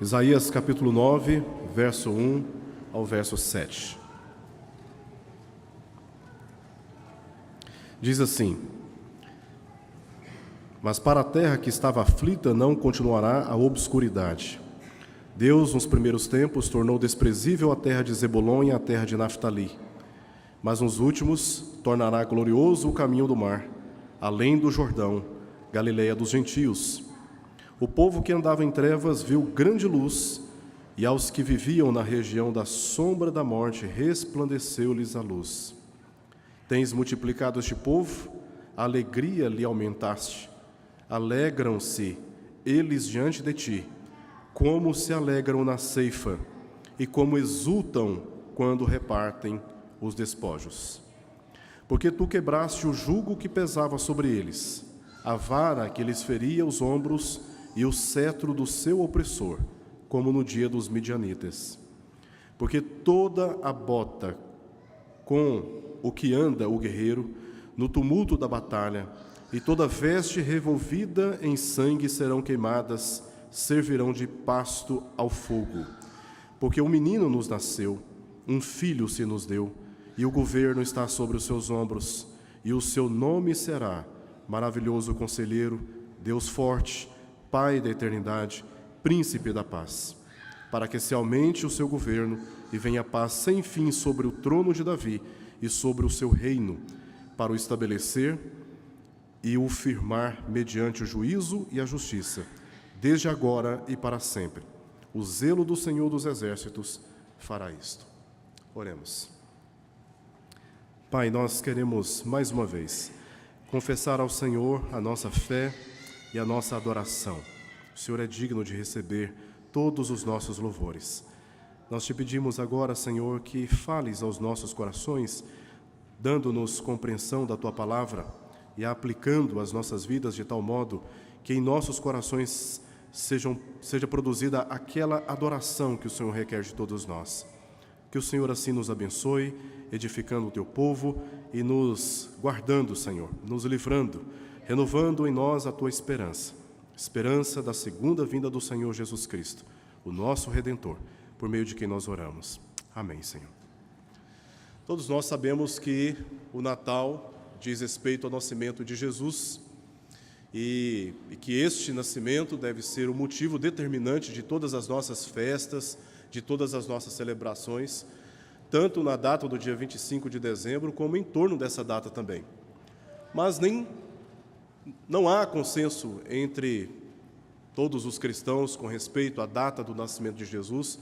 Isaías capítulo 9, verso 1 ao verso 7. Diz assim: Mas para a terra que estava aflita não continuará a obscuridade. Deus, nos primeiros tempos, tornou desprezível a terra de Zebulon e a terra de Naftali. Mas nos últimos tornará glorioso o caminho do mar, além do Jordão, Galileia dos gentios. O povo que andava em trevas viu grande luz, e aos que viviam na região da sombra da morte resplandeceu-lhes a luz. Tens multiplicado este povo, a alegria lhe aumentaste. Alegram-se eles diante de ti, como se alegram na ceifa, e como exultam quando repartem os despojos. Porque tu quebraste o jugo que pesava sobre eles, a vara que lhes feria os ombros e o cetro do seu opressor, como no dia dos midianitas. Porque toda a bota com o que anda o guerreiro, no tumulto da batalha, e toda veste revolvida em sangue serão queimadas, servirão de pasto ao fogo. Porque um menino nos nasceu, um filho se nos deu, e o governo está sobre os seus ombros, e o seu nome será Maravilhoso Conselheiro, Deus Forte, Pai da Eternidade, Príncipe da Paz. Para que se aumente o seu governo e venha paz sem fim sobre o trono de Davi e sobre o seu reino, para o estabelecer e o firmar mediante o juízo e a justiça, desde agora e para sempre. O zelo do Senhor dos Exércitos fará isto. Oremos. Pai, nós queremos, mais uma vez, confessar ao Senhor a nossa fé e a nossa adoração. O Senhor é digno de receber todos os nossos louvores. Nós te pedimos agora, Senhor, que fales aos nossos corações, dando-nos compreensão da Tua palavra e aplicando às nossas vidas de tal modo que em nossos corações seja produzida aquela adoração que o Senhor requer de todos nós. Que o Senhor assim nos abençoe, edificando o Teu povo e nos guardando, Senhor, nos livrando, renovando em nós a Tua esperança da segunda vinda do Senhor Jesus Cristo, o nosso Redentor, por meio de quem nós oramos. Amém, Senhor. Todos nós sabemos que o Natal diz respeito ao nascimento de Jesus e que este nascimento deve ser o motivo determinante de todas as nossas festas, de todas as nossas celebrações, tanto na data do dia 25 de dezembro, como em torno dessa data também. Mas não há consenso entre todos os cristãos com respeito à data do nascimento de Jesus.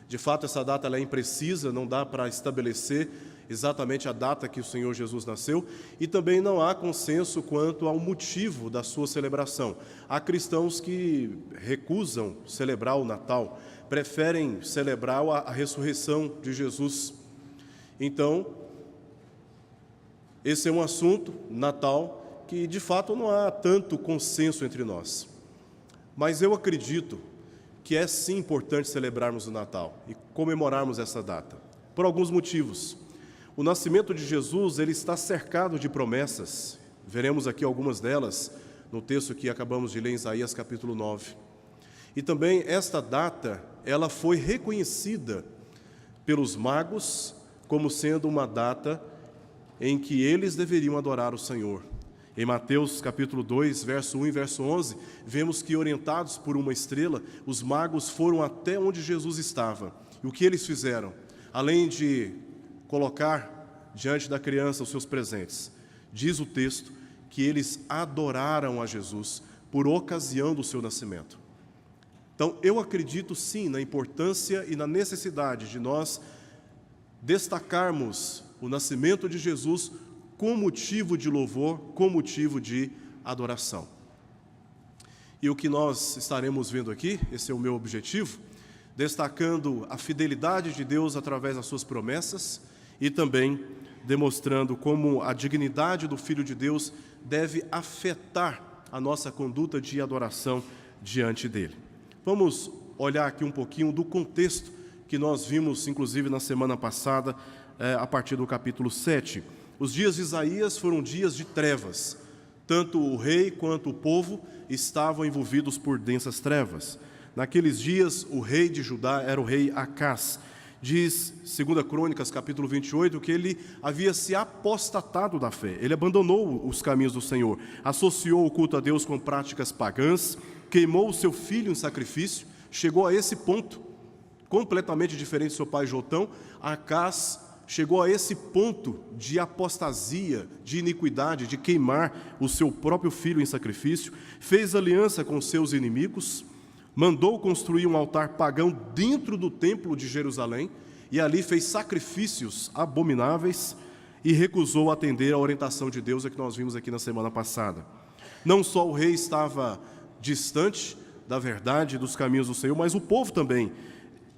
De fato, essa data ela é imprecisa, não dá para estabelecer exatamente a data que o Senhor Jesus nasceu, e também não há consenso quanto ao motivo da sua celebração. Há cristãos que recusam celebrar o Natal, preferem celebrar a ressurreição de Jesus. Então, esse é um assunto, Natal, que de fato não há tanto consenso entre nós. Mas eu acredito que é sim importante celebrarmos o Natal e comemorarmos essa data, por alguns motivos. O nascimento de Jesus, ele está cercado de promessas. Veremos aqui algumas delas no texto que acabamos de ler em Isaías capítulo 9. E também esta data, ela foi reconhecida pelos magos como sendo uma data em que eles deveriam adorar o Senhor. Em Mateus capítulo 2, verso 1 e verso 11, vemos que, orientados por uma estrela, os magos foram até onde Jesus estava. E o que eles fizeram? Além de colocar diante da criança os seus presentes, diz o texto que eles adoraram a Jesus por ocasião do seu nascimento. Então, eu acredito sim na importância e na necessidade de nós destacarmos o nascimento de Jesus com motivo de louvor, com motivo de adoração. E o que nós estaremos vendo aqui, esse é o meu objetivo, destacando a fidelidade de Deus através das suas promessas e também demonstrando como a dignidade do Filho de Deus deve afetar a nossa conduta de adoração diante dele. Vamos olhar aqui um pouquinho do contexto que nós vimos, inclusive, na semana passada, a partir do capítulo 7. Os dias de Isaías foram dias de trevas. Tanto o rei quanto o povo estavam envolvidos por densas trevas. Naqueles dias, o rei de Judá era o rei Acás. Diz 2 Crônicas, capítulo 28, que ele havia se apostatado da fé. Ele abandonou os caminhos do Senhor, associou o culto a Deus com práticas pagãs, queimou o seu filho em sacrifício, chegou a esse ponto, completamente diferente do seu pai Jotão. Acás chegou a esse ponto de apostasia, de iniquidade, de queimar o seu próprio filho em sacrifício, fez aliança com seus inimigos, mandou construir um altar pagão dentro do templo de Jerusalém e ali fez sacrifícios abomináveis e recusou atender à orientação de Deus, que nós vimos aqui na semana passada. Não só o rei estava distante da verdade, dos caminhos do Senhor, mas o povo também.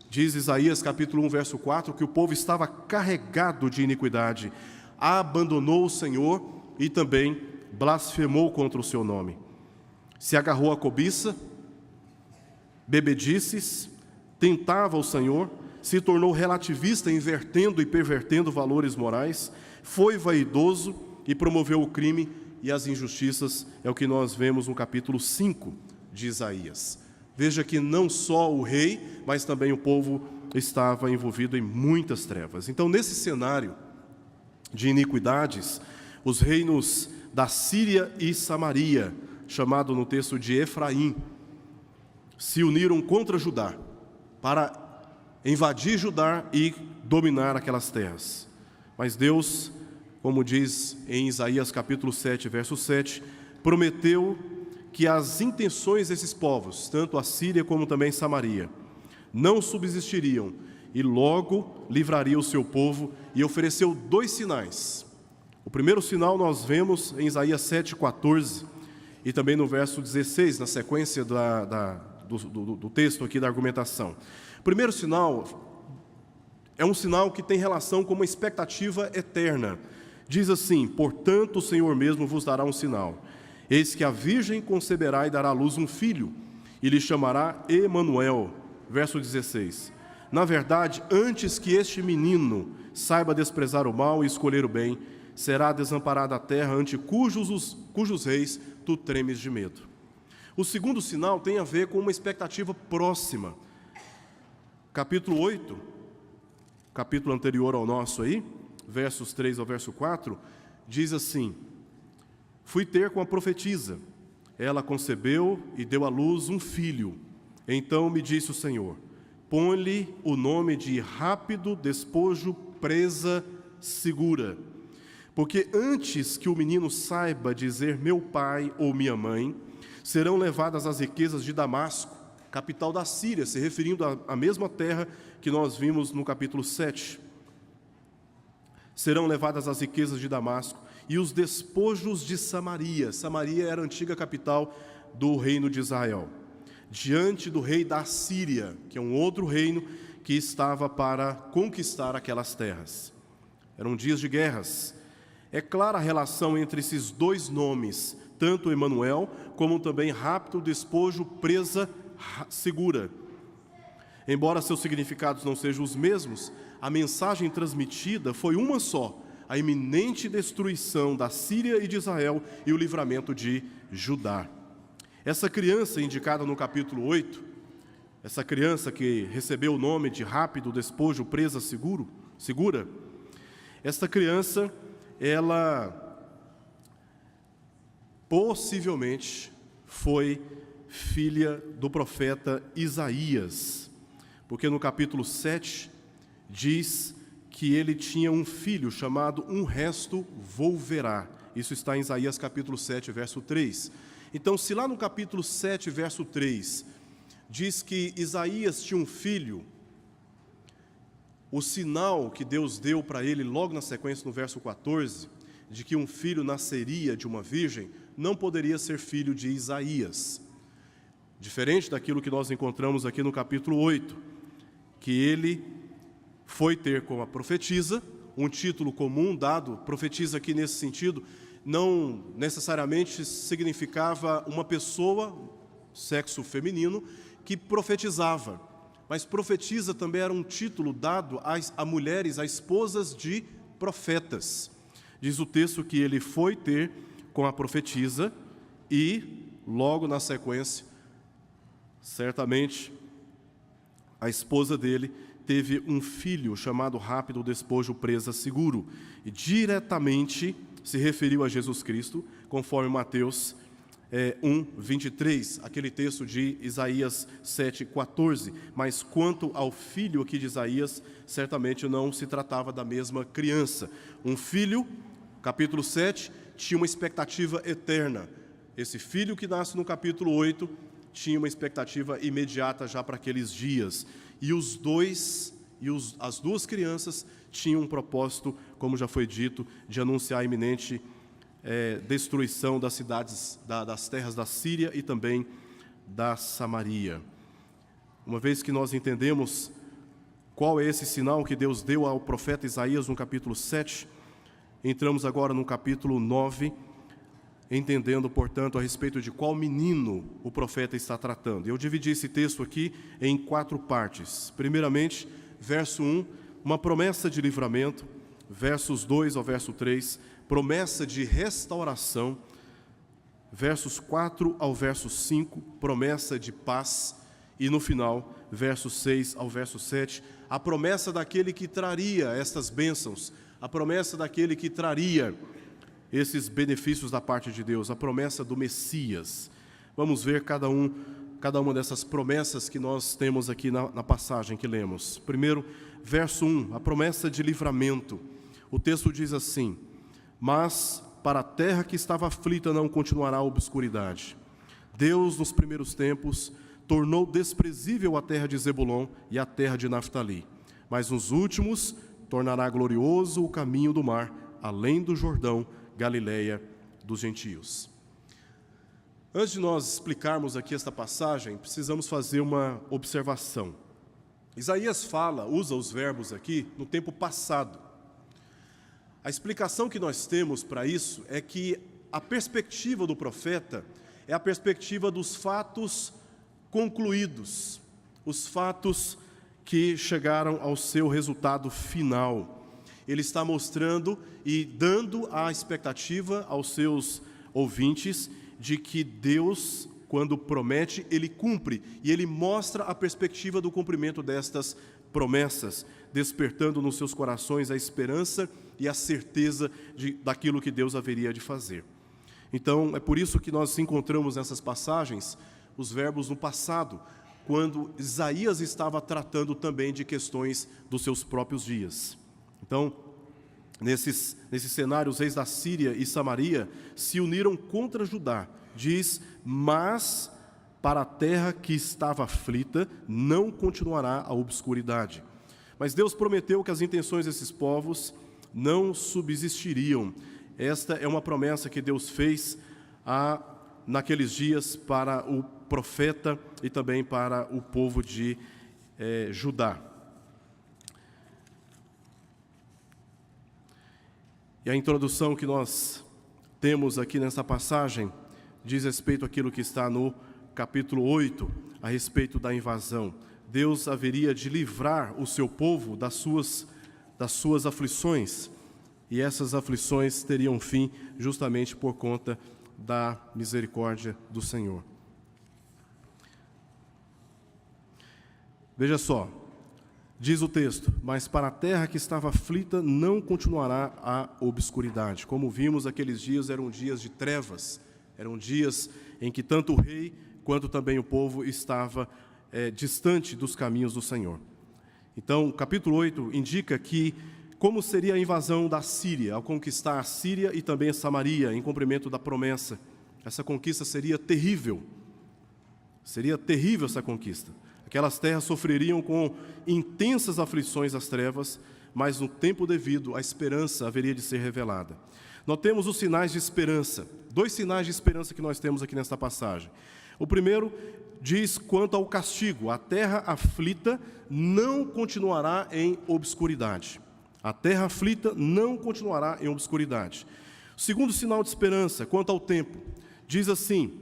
Diz Isaías capítulo 1, verso 4, que o povo estava carregado de iniquidade, abandonou o Senhor e também blasfemou contra o seu nome. Se agarrou à cobiça, bebedices, tentava o Senhor, se tornou relativista, invertendo e pervertendo valores morais, foi vaidoso e promoveu o crime e as injustiças, é o que nós vemos no capítulo 5 de Isaías. Veja que não só o rei, mas também o povo estava envolvido em muitas trevas. Então, nesse cenário de iniquidades, os reinos da Síria e Samaria, chamado no texto de Efraim, se uniram contra Judá, para invadir Judá e dominar aquelas terras. Mas Deus, como diz em Isaías capítulo 7, verso 7, prometeu que as intenções desses povos, tanto a Síria como também Samaria, não subsistiriam e logo livraria o seu povo, e ofereceu 2 sinais. O primeiro sinal nós vemos em Isaías 7,14 e também no verso 16, na sequência do texto aqui da argumentação. O primeiro sinal é um sinal que tem relação com uma expectativa eterna. Diz assim: portanto o Senhor mesmo vos dará um sinal. Eis que a virgem conceberá e dará à luz um filho, e lhe chamará Emanuel. Verso 16. Na verdade, antes que este menino saiba desprezar o mal e escolher o bem, será desamparada a terra ante cujos reis tu tremes de medo. O segundo sinal tem a ver com uma expectativa próxima. Capítulo 8, capítulo anterior ao nosso aí, versos 3 ao verso 4, diz assim: fui ter com a profetisa, ela concebeu e deu à luz um filho. Então me disse o Senhor: põe-lhe o nome de rápido despojo, presa segura. Porque antes que o menino saiba dizer meu pai ou minha mãe, serão levadas as riquezas de Damasco, capital da Síria, se referindo à mesma terra que nós vimos no capítulo 7. Serão levadas as riquezas de Damasco e os despojos de Samaria. Samaria era a antiga capital do reino de Israel, diante do rei da Síria, que é um outro reino que estava para conquistar aquelas terras. Eram dias de guerras. É clara a relação entre esses 2 nomes, tanto Emanuel, como também rápido, despojo, presa, segura. Embora seus significados não sejam os mesmos, a mensagem transmitida foi uma só: a iminente destruição da Síria e de Israel e o livramento de Judá. Essa criança indicada no capítulo 8, essa criança que recebeu o nome de rápido, despojo, presa, segura, esta criança, ela possivelmente foi filha do profeta Isaías, porque no capítulo 7 diz que ele tinha um filho chamado Um Resto Volverá. Isso está em Isaías capítulo 7, verso 3. Então, se lá no capítulo 7, verso 3, diz que Isaías tinha um filho, o sinal que Deus deu para ele logo na sequência, no verso 14, de que um filho nasceria de uma virgem, não poderia ser filho de Isaías. Diferente daquilo que nós encontramos aqui no capítulo 8, que ele foi ter com a profetisa, um título comum dado, profetisa aqui nesse sentido, não necessariamente significava uma pessoa, sexo feminino, que profetizava, mas profetisa também era um título dado a mulheres, a esposas de profetas. Diz o texto que ele foi ter com a profetisa e, logo na sequência, Certamente, a esposa dele teve um filho chamado Rápido Despojo Presa Seguro, e diretamente se referiu a Jesus Cristo, conforme Mateus 1:23, aquele texto de Isaías 7:14. Mas quanto ao filho aqui de Isaías, certamente não se tratava da mesma criança. Um filho, capítulo 7, tinha uma expectativa eterna. Esse filho que nasce no capítulo 8 tinha uma expectativa imediata já para aqueles dias. E as duas crianças tinham um propósito, como já foi dito, de anunciar a iminente destruição das cidades, das terras da Síria e também da Samaria. Uma vez que nós entendemos qual é esse sinal que Deus deu ao profeta Isaías no capítulo 7, entramos agora no capítulo 9, entendendo, portanto, a respeito de qual menino o profeta está tratando. Eu dividi esse texto aqui em 4 partes. Primeiramente, verso 1, uma promessa de livramento. Versos 2 ao verso 3, promessa de restauração. Versos 4 ao verso 5, promessa de paz. E no final, versos 6 ao verso 7, a promessa daquele que traria estas bênçãos, a promessa daquele que traria esses benefícios da parte de Deus, a promessa do Messias. Vamos ver cada uma dessas promessas que nós temos aqui na passagem que lemos. Primeiro, verso 1, a promessa de livramento. O texto diz assim: mas para a terra que estava aflita não continuará a obscuridade. Deus, nos primeiros tempos, tornou desprezível a terra de Zebulon e a terra de Naftali, mas nos últimos tornará glorioso o caminho do mar, além do Jordão, Galileia dos gentios. Antes de nós explicarmos aqui esta passagem, precisamos fazer uma observação. Isaías usa os verbos aqui no tempo passado. A explicação que nós temos para isso é que a perspectiva do profeta é a perspectiva dos fatos concluídos, os fatos que chegaram ao seu resultado final. Ele está mostrando e dando a expectativa aos seus ouvintes de que Deus, quando promete, Ele cumpre. E Ele mostra a perspectiva do cumprimento destas promessas, despertando nos seus corações a esperança e a certeza daquilo que Deus haveria de fazer. Então, é por isso que nós encontramos nessas passagens os verbos no passado, quando Isaías estava tratando também de questões dos seus próprios dias. Então, nesses cenários, os reis da Síria e Samaria se uniram contra Judá. Diz, mas para a terra que estava aflita não continuará a obscuridade. Mas Deus prometeu que as intenções desses povos não subsistiriam. Esta é uma promessa que Deus fez naqueles dias para o profeta e também para o povo de Judá. E a introdução que nós temos aqui nessa passagem diz respeito àquilo que está no capítulo 8, a respeito da invasão. Deus haveria de livrar o seu povo das suas aflições, e essas aflições teriam fim justamente por conta da misericórdia do Senhor. Veja só, diz o texto, mas para a terra que estava aflita não continuará a obscuridade. Como vimos, aqueles dias eram dias de trevas, eram dias em que tanto o rei quanto também o povo estava distante dos caminhos do Senhor. Então, o capítulo 8 indica como seria a invasão da Síria, ao conquistar a Síria e também a Samaria, em cumprimento da promessa. Essa conquista seria terrível essa conquista. Aquelas terras sofreriam com intensas aflições das trevas, mas no tempo devido a esperança haveria de ser revelada. Notemos os sinais de esperança, 2 sinais de esperança que nós temos aqui nesta passagem. O primeiro diz quanto ao castigo: a terra aflita não continuará em obscuridade. A terra aflita não continuará em obscuridade. O segundo sinal de esperança, quanto ao tempo, diz assim: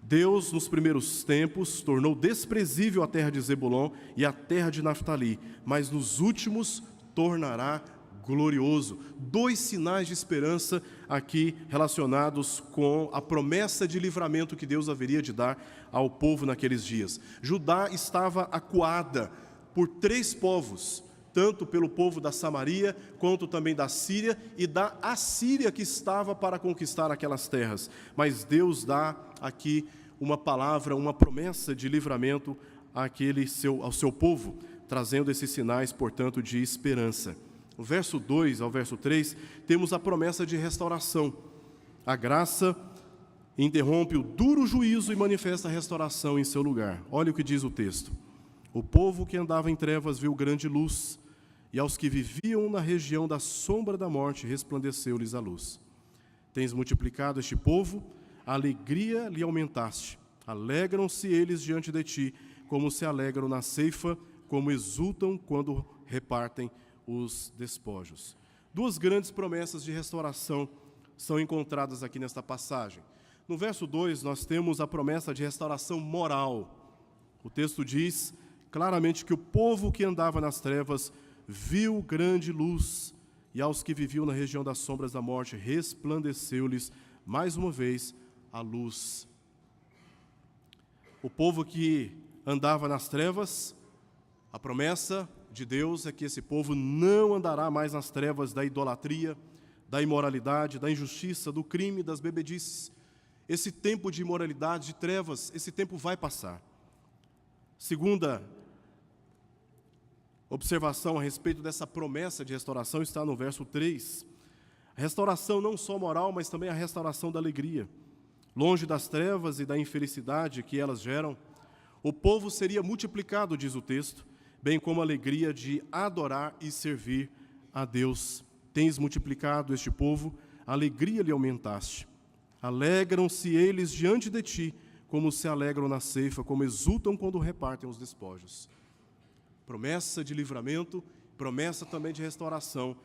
Deus, nos primeiros tempos, tornou desprezível a terra de Zebulon e a terra de Naftali, mas nos últimos tornará glorioso. 2 sinais de esperança aqui relacionados com a promessa de livramento que Deus haveria de dar ao povo naqueles dias. Judá estava acuada por 3 povos, tanto pelo povo da Samaria, quanto também da Síria e da Assíria, que estava para conquistar aquelas terras. Mas Deus dá aqui uma palavra, uma promessa de livramento ao seu povo, trazendo esses sinais, portanto, de esperança. No verso 2 ao verso 3, temos a promessa de restauração. A graça interrompe o duro juízo e manifesta a restauração em seu lugar. Olha o que diz o texto. O povo que andava em trevas viu grande luz, e aos que viviam na região da sombra da morte resplandeceu-lhes a luz. Tens multiplicado este povo, a alegria lhe aumentaste. Alegram-se eles diante de ti, como se alegram na ceifa, como exultam quando repartem os despojos. 2 grandes promessas de restauração são encontradas aqui nesta passagem. No verso 2, nós temos a promessa de restauração moral. O texto diz claramente que o povo que andava nas trevas viu grande luz, e aos que viviam na região das sombras da morte resplandeceu-lhes, mais uma vez, a luz. O povo que andava nas trevas, a promessa de Deus é que esse povo não andará mais nas trevas da idolatria, da imoralidade, da injustiça, do crime, das bebedices. Esse tempo de imoralidade, de trevas, esse tempo vai passar. Segunda observação a respeito dessa promessa de restauração está no verso 3. A restauração não só moral, mas também a restauração da alegria. Longe das trevas e da infelicidade que elas geram, o povo seria multiplicado, diz o texto, bem como a alegria de adorar e servir a Deus. Tens multiplicado este povo, a alegria lhe aumentaste. Alegram-se eles diante de ti, como se alegram na ceifa, como exultam quando repartem os despojos. Promessa de livramento, promessa também de restauração,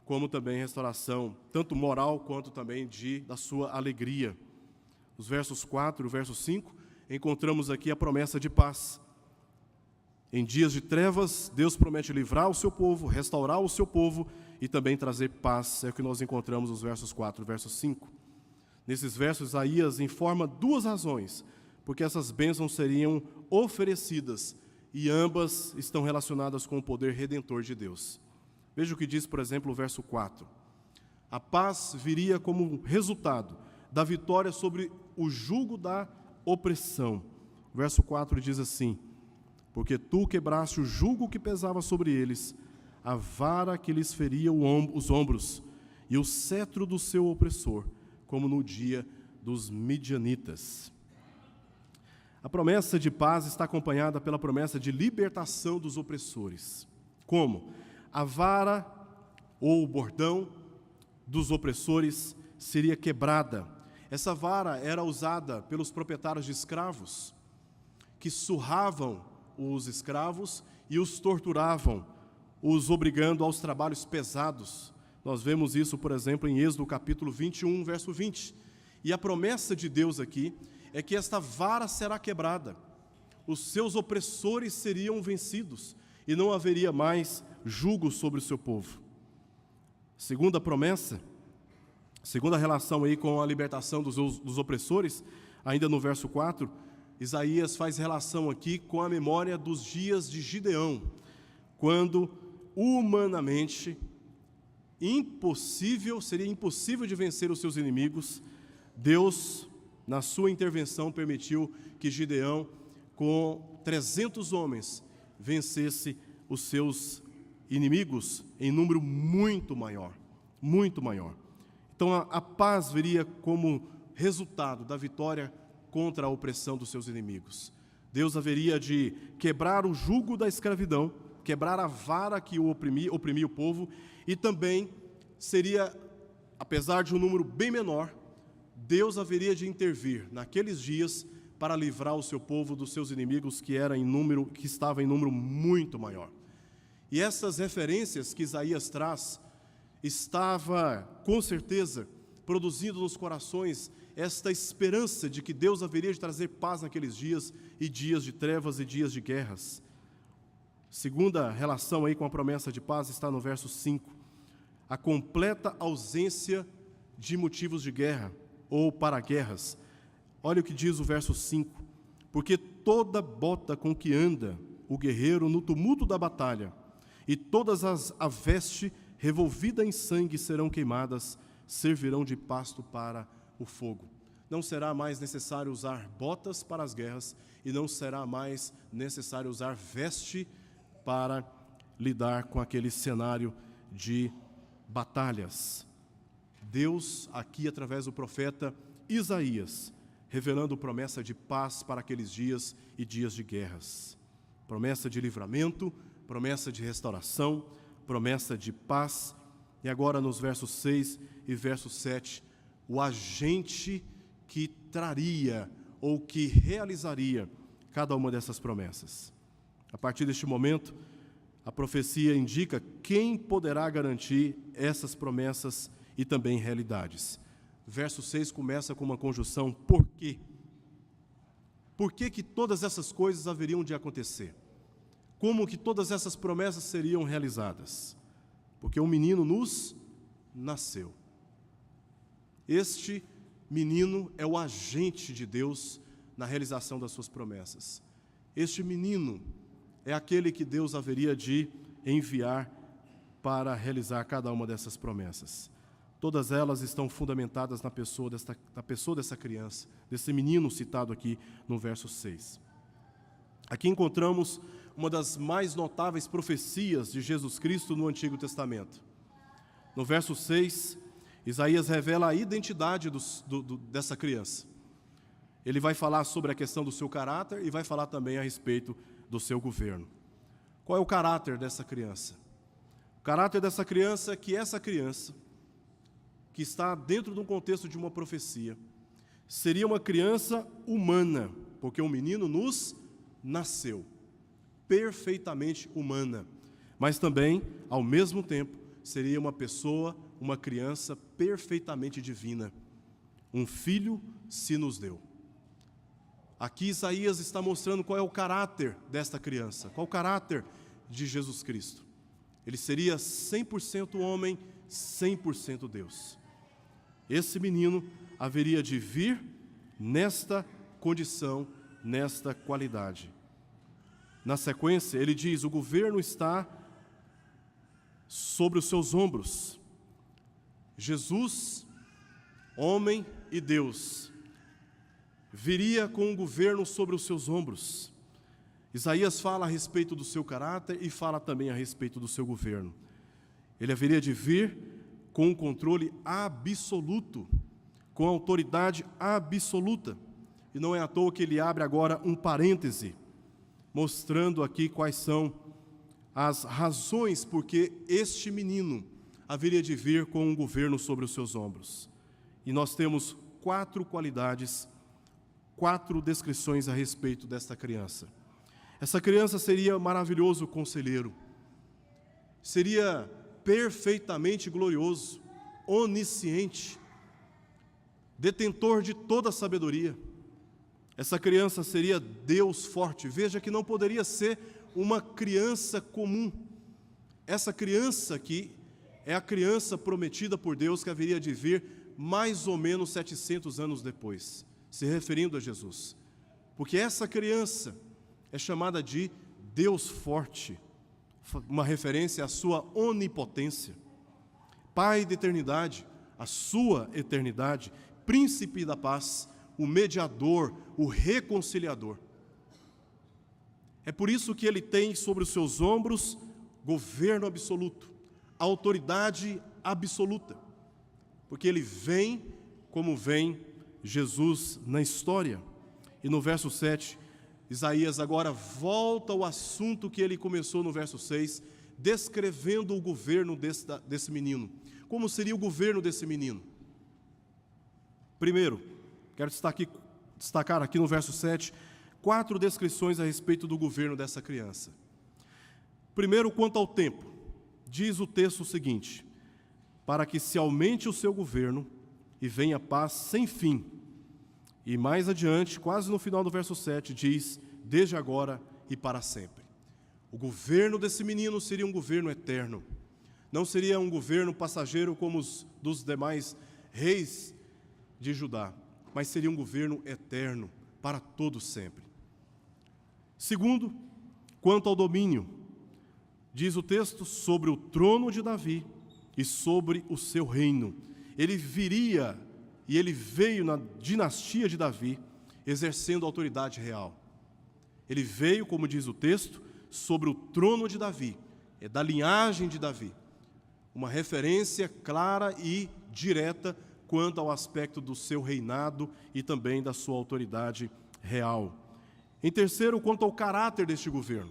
como também restauração, tanto moral quanto também da sua alegria. Nos versos 4 e verso 5, encontramos aqui a promessa de paz. Em dias de trevas, Deus promete livrar o seu povo, restaurar o seu povo e também trazer paz. É o que nós encontramos nos versos 4 e verso 5. Nesses versos, Isaías informa 2 razões, porque essas bênçãos seriam oferecidas, e ambas estão relacionadas com o poder redentor de Deus. Veja o que diz, por exemplo, o verso 4. A paz viria como resultado da vitória sobre o jugo da opressão. O verso 4 diz assim: porque tu quebraste o jugo que pesava sobre eles, a vara que lhes feria os ombros, e o cetro do seu opressor, como no dia dos midianitas. A promessa de paz está acompanhada pela promessa de libertação dos opressores. Como? A vara ou o bordão dos opressores seria quebrada. Essa vara era usada pelos proprietários de escravos, que surravam os escravos e os torturavam, os obrigando aos trabalhos pesados. Nós vemos isso, por exemplo, em Êxodo capítulo 21, verso 20. E a promessa de Deus aqui é que esta vara será quebrada, os seus opressores seriam vencidos e não haveria mais jugo sobre o seu povo. Segunda promessa, segunda relação aí com a libertação dos opressores, ainda no verso 4, Isaías faz relação aqui com a memória dos dias de Gideão, quando humanamente seria impossível de vencer os seus inimigos. Deus, na sua intervenção, permitiu que Gideão, com 300 homens, vencesse os seus inimigos em número muito maior, muito maior. Então a paz viria como resultado da vitória contra a opressão dos seus inimigos. Deus haveria de quebrar o jugo da escravidão, quebrar a vara que oprimia o povo, e também seria, apesar de um número bem menor, Deus haveria de intervir naqueles dias para livrar o seu povo dos seus inimigos, que estava em número muito maior. E essas referências que Isaías traz, estava com certeza produzindo nos corações esta esperança de que Deus haveria de trazer paz naqueles dias, e dias de trevas e dias de guerras. Segunda relação aí com a promessa de paz está no verso 5. a completa ausência de motivos de guerra ou para guerras. Olha o que diz o verso 5: porque toda bota com que anda o guerreiro no tumulto da batalha, e todas a veste revolvida em sangue serão queimadas, servirão de pasto para o fogo. Não será mais necessário usar botas para as guerras, e não será mais necessário usar veste para lidar com aquele cenário de batalhas. Deus, aqui através do profeta Isaías, revelando promessa de paz para aqueles dias e dias de guerras. Promessa de livramento, promessa de restauração, promessa de paz. E agora nos versos 6 e verso 7, o agente que traria ou que realizaria cada uma dessas promessas. A partir deste momento, a profecia indica quem poderá garantir essas promessas e também realidades. Verso 6 começa com uma conjunção por quê? Por que que todas essas coisas haveriam de acontecer? Como que todas essas promessas seriam realizadas? Porque um menino nos nasceu. Este menino é o agente de Deus na realização das suas promessas. Este menino é aquele que Deus haveria de enviar para realizar cada uma dessas promessas. Todas elas estão fundamentadas na pessoa dessa criança, desse menino citado aqui no verso 6. Aqui encontramos uma das mais notáveis profecias de Jesus Cristo no Antigo Testamento. No verso 6, Isaías revela a identidade dessa criança. Ele vai falar sobre a questão do seu caráter e vai falar também a respeito do seu governo. Qual é o caráter dessa criança? O caráter dessa criança é que essa criança, que está dentro de um contexto de uma profecia, seria uma criança humana, porque um menino nos nasceu, perfeitamente humana, mas também, ao mesmo tempo, seria uma pessoa, uma criança perfeitamente divina. Um filho se nos deu. Aqui Isaías está mostrando qual é o caráter desta criança, qual o caráter de Jesus Cristo. Ele seria 100% homem, 100% Deus. Esse menino haveria de vir nesta condição, nesta qualidade. Na sequência, ele diz: o governo está sobre os seus ombros. Jesus, homem e Deus, viria com o governo sobre os seus ombros. Isaías fala a respeito do seu caráter e fala também a respeito do seu governo. Ele haveria de vir com um controle absoluto, com autoridade absoluta. E não é à toa que ele abre agora um parêntese, mostrando aqui quais são as razões por que este menino haveria de vir com um governo sobre os seus ombros. E nós temos 4 qualidades, 4 descrições a respeito desta criança. Essa criança seria maravilhoso conselheiro, seria perfeitamente glorioso, onisciente, detentor de toda a sabedoria. Essa criança seria Deus forte. Veja que não poderia ser uma criança comum. Essa criança aqui é a criança prometida por Deus que haveria de vir mais ou menos 700 anos depois, se referindo a Jesus. Porque essa criança é chamada de Deus forte, uma referência à sua onipotência. Pai da eternidade, a sua eternidade, príncipe da paz, o mediador, o reconciliador. É por isso que ele tem sobre os seus ombros governo absoluto, autoridade absoluta, porque ele vem como vem Jesus na história. E no verso 7, Isaías agora volta ao assunto que ele começou no verso 6, descrevendo o governo desse menino. Como seria o governo desse menino? Primeiro, quero destacar aqui no verso 7, 4 descrições a respeito do governo dessa criança. Primeiro, quanto ao tempo, diz o texto o seguinte: para que se aumente o seu governo e venha paz sem fim. E mais adiante, quase no final do verso 7, diz: desde agora e para sempre. O governo desse menino seria um governo eterno. Não seria um governo passageiro como os dos demais reis de Judá, mas seria um governo eterno, para todo sempre. Segundo, quanto ao domínio, diz o texto, sobre o trono de Davi e sobre o seu reino. Ele viria e ele veio na dinastia de Davi, exercendo autoridade real. Ele veio, como diz o texto, sobre o trono de Davi, é da linhagem de Davi. Uma referência clara e direta quanto ao aspecto do seu reinado e também da sua autoridade real. Em terceiro, quanto ao caráter deste governo.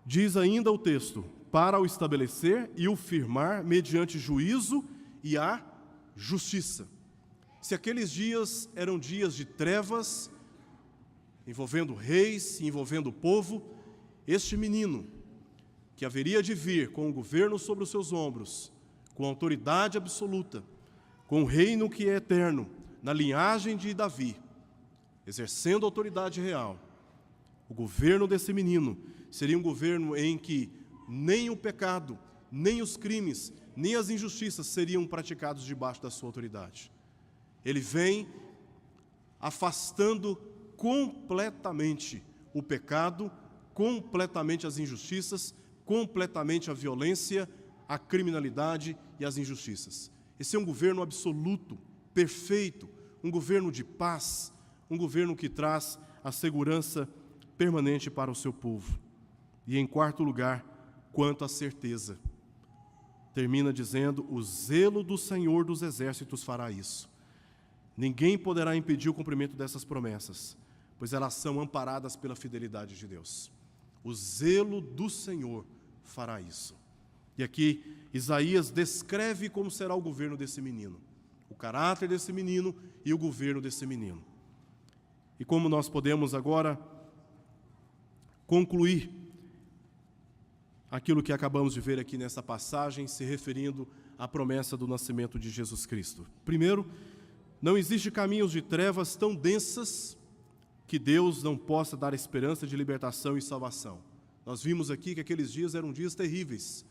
Diz ainda o texto, para o estabelecer e o firmar mediante juízo e a justiça. Se aqueles dias eram dias de trevas, envolvendo reis, envolvendo o povo, este menino, que haveria de vir com o governo sobre os seus ombros, com autoridade absoluta, com o reino que é eterno, na linhagem de Davi, exercendo autoridade real, o governo desse menino seria um governo em que nem o pecado, nem os crimes, nem as injustiças seriam praticados debaixo da sua autoridade. Ele vem afastando completamente o pecado, completamente as injustiças, completamente a violência, a criminalidade e as injustiças. Esse é um governo absoluto, perfeito, um governo de paz, um governo que traz a segurança permanente para o seu povo. E em quarto lugar, quanto à certeza, termina dizendo, o zelo do Senhor dos Exércitos fará isso. Ninguém poderá impedir o cumprimento dessas promessas, pois elas são amparadas pela fidelidade de Deus. O zelo do Senhor fará isso. E aqui Isaías descreve como será o governo desse menino, o caráter desse menino e o governo desse menino. E como nós podemos agora concluir aquilo que acabamos de ver aqui nessa passagem, se referindo à promessa do nascimento de Jesus Cristo. Primeiro, não existe caminhos de trevas tão densas que Deus não possa dar esperança de libertação e salvação. Nós vimos aqui que aqueles dias eram dias terríveis.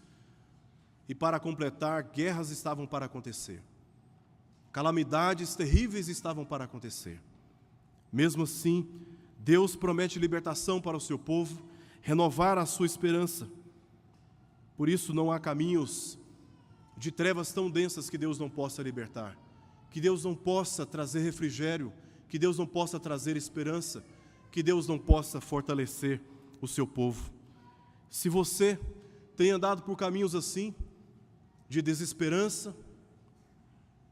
E para completar, guerras estavam para acontecer. Calamidades terríveis estavam para acontecer. Mesmo assim, Deus promete libertação para o seu povo, renovar a sua esperança. Por isso não há caminhos de trevas tão densas que Deus não possa libertar, que Deus não possa trazer refrigério, que Deus não possa trazer esperança, que Deus não possa fortalecer o seu povo. Se você tem andado por caminhos assim, de desesperança,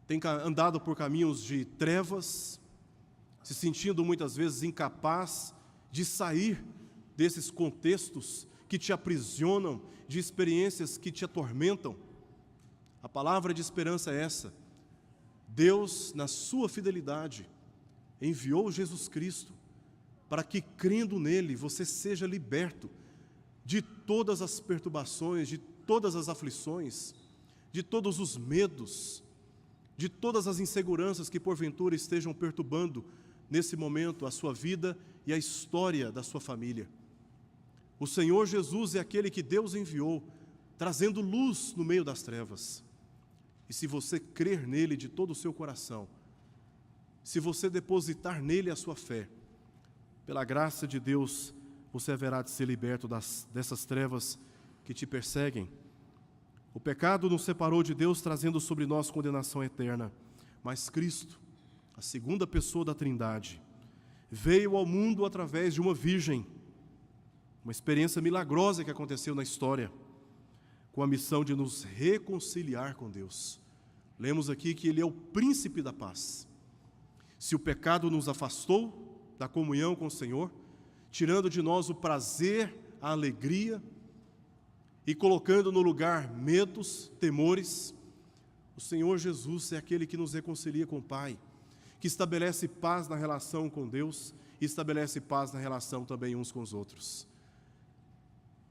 tem andado por caminhos de trevas, se sentindo muitas vezes incapaz de sair desses contextos que te aprisionam, de experiências que te atormentam, a palavra de esperança é essa. Deus, na sua fidelidade, enviou Jesus Cristo para que, crendo nele, você seja liberto de todas as perturbações, de todas as aflições, de todos os medos, de todas as inseguranças que porventura estejam perturbando nesse momento a sua vida e a história da sua família. O Senhor Jesus é aquele que Deus enviou, trazendo luz no meio das trevas. E se você crer nele de todo o seu coração, se você depositar nele a sua fé, pela graça de Deus, você haverá de ser liberto dessas trevas que te perseguem. O pecado nos separou de Deus, trazendo sobre nós condenação eterna. Mas Cristo, a segunda pessoa da Trindade, veio ao mundo através de uma virgem, uma experiência milagrosa que aconteceu na história, com a missão de nos reconciliar com Deus. Lemos aqui que Ele é o príncipe da paz. Se o pecado nos afastou da comunhão com o Senhor, tirando de nós o prazer, a alegria, e colocando no lugar medos, temores, o Senhor Jesus é aquele que nos reconcilia com o Pai, que estabelece paz na relação com Deus e estabelece paz na relação também uns com os outros.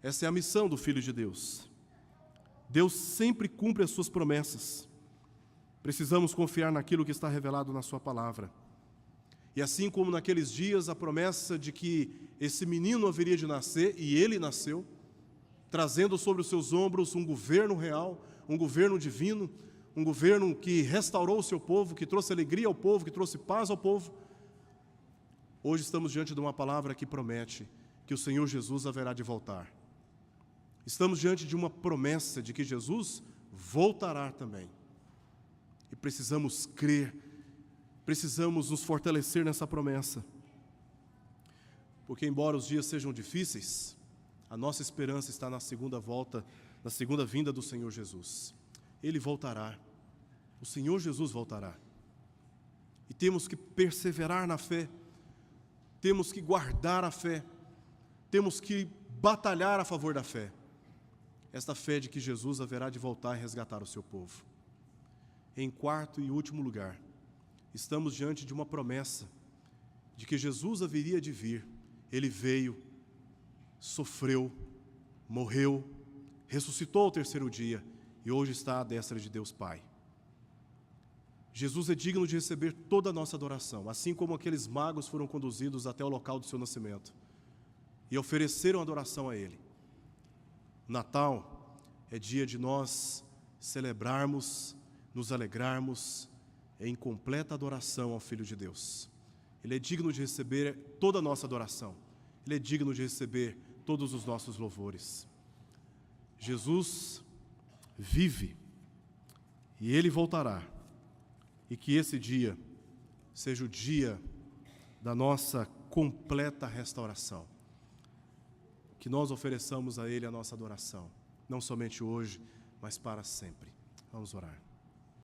Essa é a missão do Filho de Deus. Deus sempre cumpre as suas promessas. Precisamos confiar naquilo que está revelado na sua palavra. E assim como naqueles dias a promessa de que esse menino haveria de nascer, e ele nasceu, trazendo sobre os seus ombros um governo real, um governo divino, um governo que restaurou o seu povo, que trouxe alegria ao povo, que trouxe paz ao povo. Hoje estamos diante de uma palavra que promete que o Senhor Jesus haverá de voltar. Estamos diante de uma promessa de que Jesus voltará também. E precisamos crer, precisamos nos fortalecer nessa promessa. Porque embora os dias sejam difíceis, a nossa esperança está na segunda volta, na segunda vinda do Senhor Jesus. Ele voltará. O Senhor Jesus voltará. E temos que perseverar na fé. Temos que guardar a fé. Temos que batalhar a favor da fé. Esta fé de que Jesus haverá de voltar e resgatar o seu povo. Em quarto e último lugar, estamos diante de uma promessa de que Jesus haveria de vir. Ele veio, sofreu, morreu, ressuscitou ao terceiro dia e hoje está à destra de Deus Pai. Jesus é digno de receber toda a nossa adoração, assim como aqueles magos foram conduzidos até o local do seu nascimento e ofereceram adoração a Ele. Natal é dia de nós celebrarmos, nos alegrarmos em completa adoração ao Filho de Deus. Ele é digno de receber toda a nossa adoração. Ele é digno de receber todos os nossos louvores. Jesus vive e Ele voltará. E que esse dia seja o dia da nossa completa restauração. Que nós ofereçamos a Ele a nossa adoração, não somente hoje, mas para sempre. Vamos orar.